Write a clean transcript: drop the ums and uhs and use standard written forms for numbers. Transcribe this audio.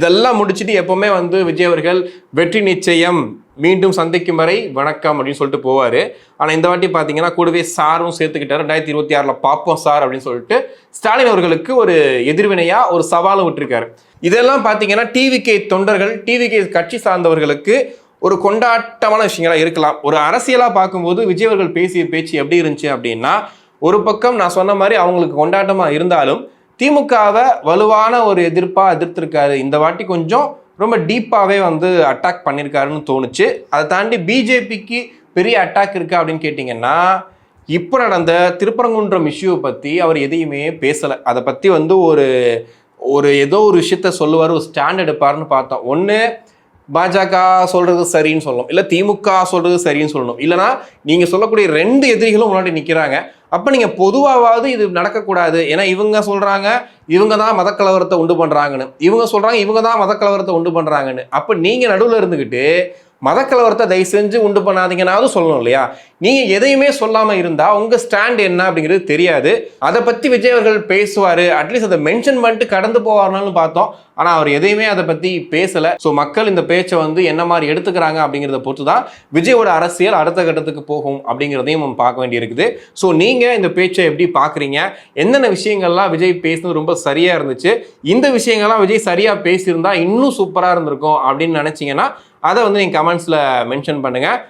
இதெல்லாம் முடிச்சுட்டு எப்பவுமே வந்து விஜய் அவர்கள் வெற்றி நிச்சயம் மீண்டும் சந்திக்கும் வரை வணக்கம் அப்படின்னு சொல்லிட்டு போவாரு. ஆனா இந்த வாட்டி பாத்தீங்கன்னா கூடவே சாரும் சேர்த்துக்கிட்டாரு. 2026 பார்ப்போம் சார் அப்படின்னு சொல்லிட்டு ஸ்டாலின் அவர்களுக்கு ஒரு எதிர்வினையா ஒரு சவாலும் விட்டுருக்காரு. இதெல்லாம் பாத்தீங்கன்னா டிவிகே தொண்டர்கள், டிவிகே கட்சி சார்ந்தவர்களுக்கு ஒரு கொண்டாட்டமான விஷயங்களா இருக்கலாம். ஒரு அரசியலா பார்க்கும்போது விஜய் அவர்கள் பேசிய பேச்சு எப்படி இருந்துச்சு அப்படின்னா, ஒரு பக்கம் நான் சொன்ன மாதிரி அவங்களுக்கு கொண்டாட்டமா இருந்தாலும் திமுகவை வலுவான ஒரு எதிர்த்திருக்காரு. இந்த வாட்டி கொஞ்சம் ரொம்ப டீப்பாவே வந்து அட்டாக் பண்ணியிருக்காருன்னு தோணுச்சு. அதை தாண்டி பிஜேபிக்கு பெரிய அட்டாக் இருக்கா அப்படின்னு கேட்டிங்கன்னா, இப்போ நடந்த திருப்பரங்குன்றம் இஷ்யூவை பற்றி அவர் எதையுமே பேசலை. அதை பற்றி வந்து ஏதோ ஒரு விஷயத்த சொல்லுவார், ஒரு ஸ்டாண்ட் எடுப்பாருன்னு பார்த்தோம். ஒன்று பாஜக சொல்றது சரின்னு சொல்லணும், இல்லை திமுக சொல்றது சரின்னு சொல்லணும், இல்லைனா நீங்கள் சொல்லக்கூடிய ரெண்டு எதிரிகளும் முன்னாடி நிற்கிறாங்க. அப்போ நீங்கள் பொதுவாவது இது நடக்கக்கூடாது. ஏன்னா இவங்க சொல்கிறாங்க இவங்க தான் மதக்கலவரத்தை உண்டு பண்ணுறாங்கன்னு, இவங்க சொல்கிறாங்க இவங்க தான் மதக்கலவரத்தை உண்டு பண்ணுறாங்கன்னு. அப்போ நீங்கள் நடுவில் இருந்துக்கிட்டு மதக்கலவரத்தை தயவு செஞ்சு உண்டு பண்ணாதீங்கன்னாவது சொல்லணும் இல்லையா? நீங்கள் எதையுமே சொல்லாமல் இருந்தால் உங்கள் ஸ்டாண்ட் என்ன அப்படிங்கிறது தெரியாது. அதை பற்றி விஜய் அவர்கள் பேசுவார், அட்லீஸ்ட் அதை மென்ஷன் பண்ணிட்டு கடந்து போவார்னாலும் பார்த்தோம். ஆனால் அவர் எதையுமே அதை பற்றி பேசலை. ஸோ மக்கள் இந்த பேச்சை வந்து என்ன மாதிரி எடுத்துக்கிறாங்க அப்படிங்கிறத பொறுத்து தான் விஜயோட அரசியல் அடுத்த கட்டத்துக்கு போகும் அப்படிங்கிறதையும் நம்ம பார்க்க வேண்டியிருக்குது. ஸோ நீங்கள் இந்த பேச்சை எப்படி பார்க்குறீங்க? என்னென்ன விஷயங்கள்லாம் விஜய் பேசுனது ரொம்ப சரியாக இருந்துச்சு, இந்த விஷயங்கள்லாம் விஜய் சரியாக பேசியிருந்தா இன்னும் சூப்பராக இருந்திருக்கும் அப்படின்னு நினச்சிங்கன்னா அதை வந்து நீங்கள் கமெண்ட்ஸில் மென்ஷன் பண்ணுங்கள்.